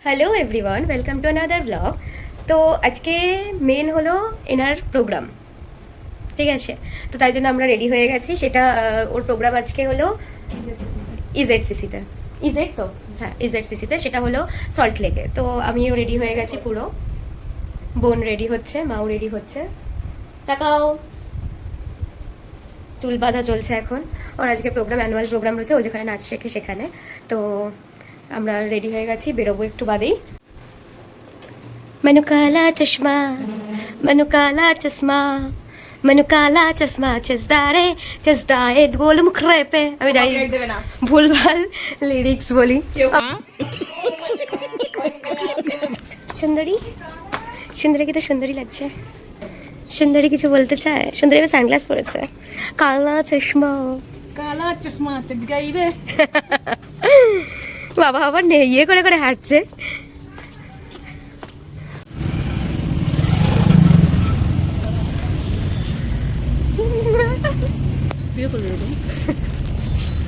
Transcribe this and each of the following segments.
Hello everyone, welcome to another blog. তো আজকে main হলো এনার প্রোগ্রাম, ঠিক আছে? তো তাই জন্য আমরা রেডি হয়ে গেছি। সেটা ওর প্রোগ্রাম আজকে হলো ইজেডসিসিতে। ইজেড তো, হ্যাঁ ইজেডসিসিতে, সেটা হলো সল্ট লেকে। তো আমিও রেডি হয়ে গেছি পুরো, বোন রেডি হচ্ছে, মাও রেডি হচ্ছে। তাকাও, চুল বাঁধা চলছে এখন। ওর আজকে প্রোগ্রাম, অ্যানুয়াল প্রোগ্রাম রয়েছে, ও যেখানে নাচ শেখে সেখানে। তো আমরা রেডি হয়ে গেছি, বেরোবো একটু বাদেই। मैनू काला चश्मा, मैनू काला चश्मा, मैनू काला चश्मा चसदा है गोल मुखरे पे। আমি জানি ভুলভাল লিরিক্স বলি। সুন্দরী, সুন্দরী কি তো সুন্দরী লাগছে। সুন্দরী কিছু বলতে চায়? সুন্দরী এবার সানগ্লাস পরেছে, কালা চশমা, কালা চশমা গাই রে। বাবা আবার ইয়ে করে করে হাঁটছে।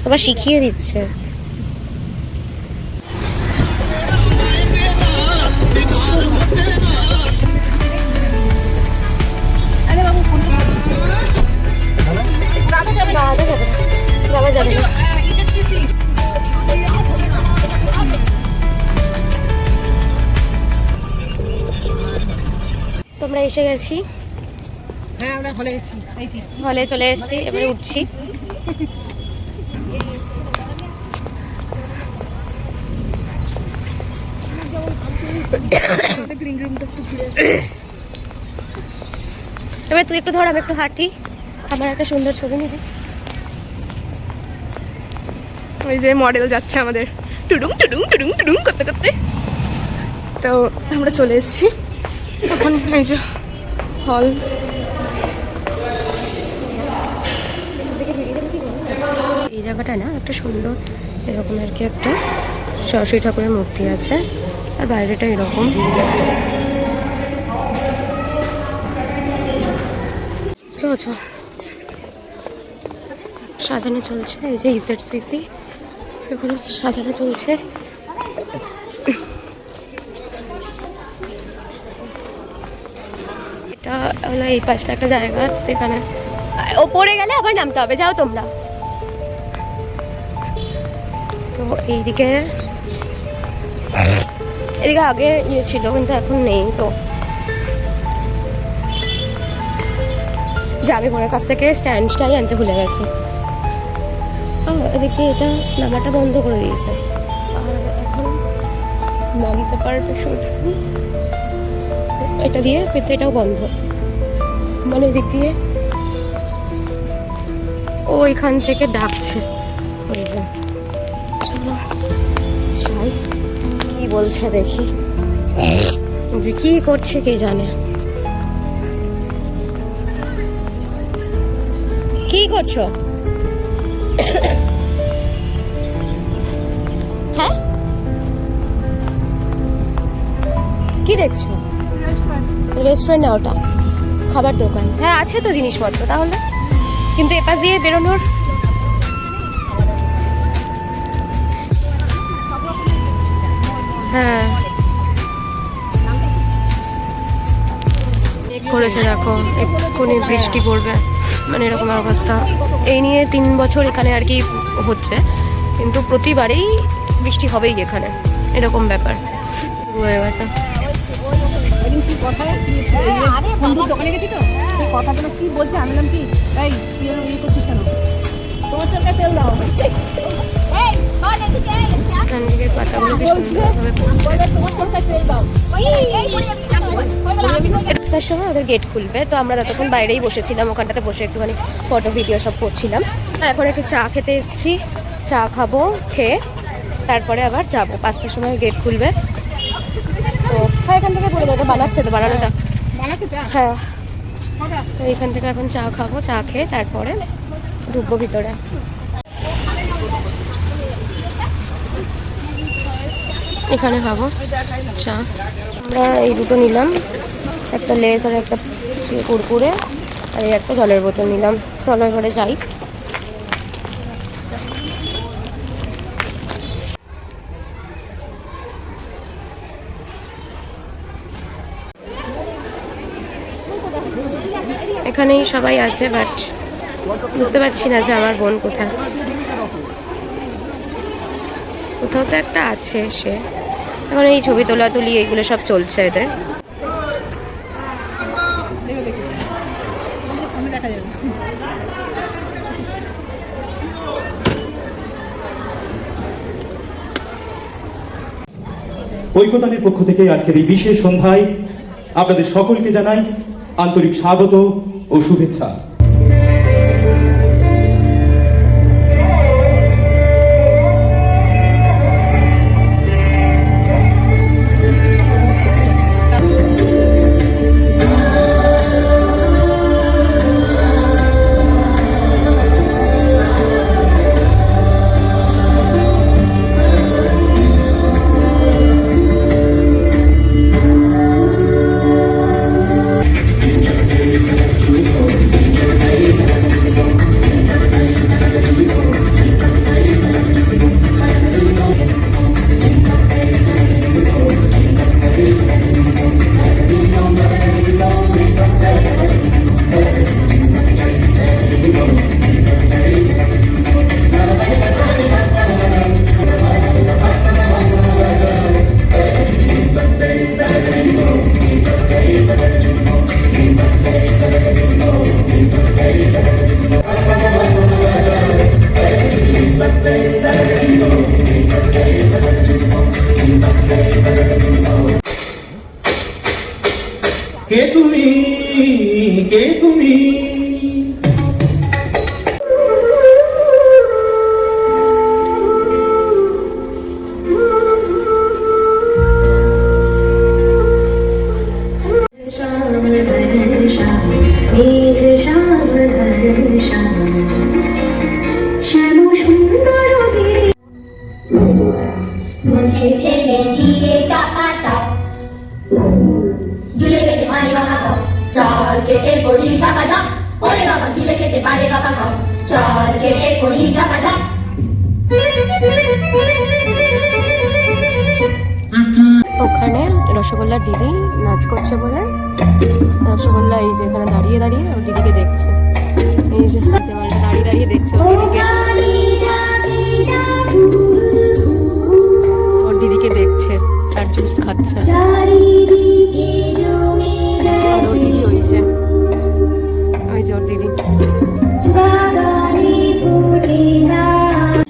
আবার শিখিয়ে দিচ্ছে। তোমরা এসে গেছি, হ্যাঁ আমরা হলে হলে চলে এসেছি, এবারে উঠছি। এবার তুই একটু ধর, আমি একটু হাঁটি, আমার একটা সুন্দর ছবি নিবি। ওই যে মডেল যাচ্ছে আমাদের টুডুং টুডুং টুডুং টুডুং করতে করতে। তো আমরা চলে এসেছি এখন, এই যে হল। এই জায়গাটা না একটা সুন্দর এরকম আর কি, একটা সরস্বতী ঠাকুরের মূর্তি আছে, আর বাইরেটা এরকম। সাজানো চলছে, এই যে ইজেডসিসি, এগুলো সাজানো চলছে। এটা হলো এই পাশটা একটা জায়গা, এখানে ওপরে গেলে আবার নামতে হবে, যাও তোমরা। তো এইদিকে এদিকে আগে ইয়ে ছিল, কিন্তু এখন নেই। তো যাবে বোনের কাছ থেকে স্ট্যান্ডটাই আনতে ভুলে গেছে। এদিকে এটা নামাটা বন্ধ করে দিয়েছে, আর এখন নামতে পারবে শুধু এটা দিয়ে, কিন্তু এটাও বন্ধ। মানে এদিক দিয়ে ওইখান থেকে ডাকছে। ওই যে চলো যাই, কি বলছে দেখি, কি করছে কে জানে। কি করছো? হ্যাঁ কি দেখছো? রেস্টুরেন্ট না ওটা, খাবার দোকান। হ্যাঁ আছে তো জিনিসপত্র, তাহলে কিন্তু এপাশ দিয়ে বেরোনোর। হ্যাঁ করেছে দেখো, এক্ষুনি বৃষ্টি পড়বে, মানে এরকম অবস্থা। এই নিয়ে 3 বছর এখানে আর কি হচ্ছে, কিন্তু প্রতিবারেই বৃষ্টি হবেই এখানে, এরকম ব্যাপার হয়ে গেছে। দোকানে গেছি তো কথাগুলো কি বলছে, আমি বললাম কি এই ইয়ে করছিস কেন, তোমার চোখে তেল দাও। এখান থেকে পাতাগুলো কি সুন্দরভাবে পড়ছে। 5টার সময় ওদের গেট খুলবে, তো আমরা ততক্ষণ বাইরেই বসেছিলাম, ওখানটাতে বসে একটুখানি ফটো ভিডিও সব করছিলাম। এখন একটু চা খেতে এসেছি, চা খাবো, খেয়ে তারপরে আবার যাবো। 5টার সময় গেট খুলবে। তো হ্যাঁ এখান থেকে পড়ে যাবে, বানাচ্ছে তো, বানানো চা। হ্যাঁ তো এখান থেকে এখন চা খাবো, চা খেয়ে তারপরে ঢুকবো ভিতরে। এখানে খাবো চা। আমরা এই দুটো নিলাম, একটা লেস আর একটা কুরকুরে, আর এই একটা জলের বোতল নিলাম। চলো এবারে যাই। এখানেই সবাই আছে, বাট বুঝতে পারছি না যে আমার বোন কোথায়। কোথাও তো একটা আছে সে। এখন এই ছবি তোলা তুলি এইগুলো সব চলছে এদের। ঐকতানের পক্ষ থেকে আজকের এই বিশেষ সন্ধ্যায় আপনাদের সকলকে জানাই আন্তরিক স্বাগত ও শুভেচ্ছা। কে তুমি, কে তুমি? মুখে ফেলে দিয়ে টাকা টাপ দুলে খেতে পারে বাবা কম চাল কেটে পড়ি ঝাপা ঝাপ ওরে বাবা গিলে খেতে পারে বাবা কম চাল কেটে পড়ি ঝাপা ঝাপ ওখানে রসগোল্লার দিদি নাচ করছে বলে রসগোল্লা এই যে এখানে দাঁড়িয়ে দাঁড়িয়ে ওর দিদিকে দেখছে। এই যে মালটা দাঁড়িয়ে দাঁড়িয়ে দেখছে ওর দিদিকে দেখছে আর জুস খাচ্ছে। আর ওর দিদি ওই যে ওর দিদি।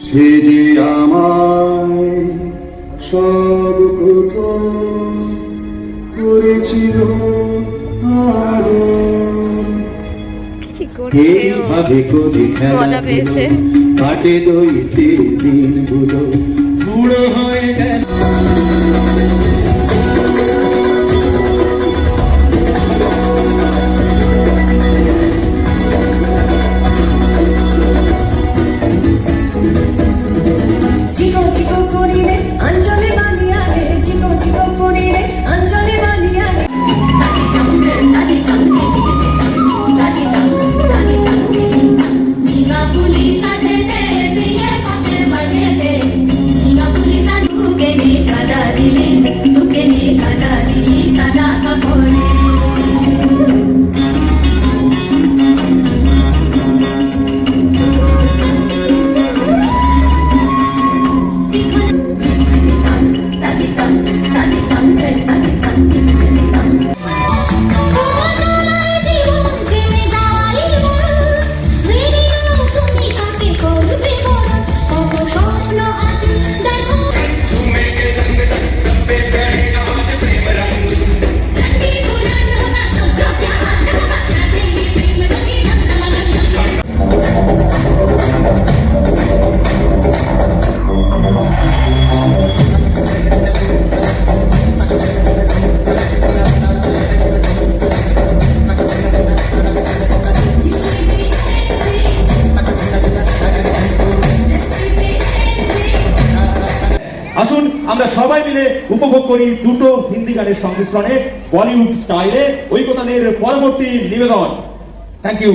সে যে আমায় সব প্রথম করেছিল আরো কি করছে ও? ভাবে কোজে মজা পেয়েছে। কাটে দইতে দিনগুলো বুড়ো হয়ে গেল। চিকো চিকো করিলে অঞ্চলে বাঁধিয়া রে চিকো চিকো করিলে অঞ্চলে বাঁধিয়া রে ঝিঙা ফুলি সাজেতে দিয়ে পাতে বাজেতে ঝিঙা ফুলি সাজ তুকে নিয়ে কাদা দিলে তুকে নিয়ে কাদা দিলি সাদা কাপড়ে আসুন আমরা সবাই মিলে উপভোগ করি দুটো হিন্দি গানের সংমিশ্রণে বলিউড স্টাইলে ঐকতানের পরবর্তী নিবেদন। Thank you.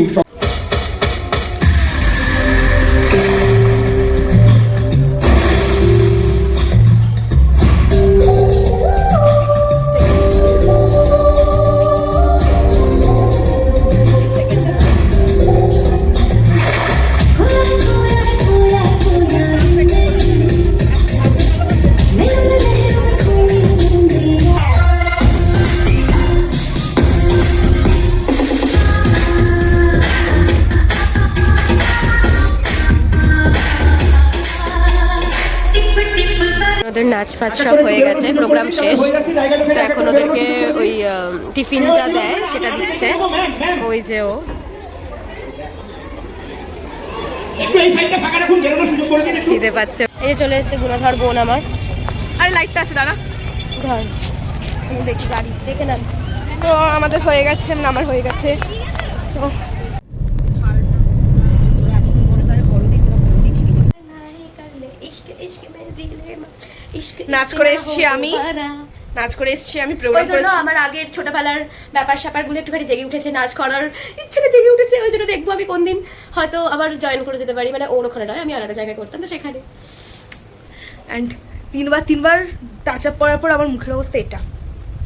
নাচ ফাচ সব হয়ে গেছে, প্রোগ্রাম শেষ। তো এখন ওদেরকে ওই টিফিন যা দেয় সেটা দিচ্ছে। ওই যে ও একটু এই সাইডটা ফাঁকা রাখুন, বেরোনোর সুযোগ করে দিন একটু। খিদে পাচ্ছে। এই যে চলে এসেছে গুণাধর বোন আমার। আরে লাইটটা আছে দাঁড়া। ধর দেখি গাড়ি দেখে নেন। তো আমাদের হয়ে গেছে, আমার হয়ে গেছে। তো নাচ করে এসেছি আমি, নাচ করে এসেছি আমি, ওই প্রোগ্রাম জন্য করেছি। আমার আগের ছোটবেলার ব্যাপার স্যাপারগুলো একটুখানি জেগে উঠেছে, নাচ করার ইচ্ছেটা জেগে উঠেছে। ওই জন্য দেখবো আমি কোনদিন হয়তো আবার জয়েন করে যেতে পারি, মানে ওর ওখানে নয়, আমি আলাদা জায়গায় করতাম তো সেখানে। অ্যান্ড তিনবার টাচ আপ করার পর আমার মুখের অবস্থা এটা,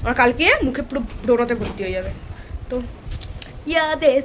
আমার কালকে মুখে পুরো ডোনাতে ভর্তি হয়ে যাবে। তো ইয়াদের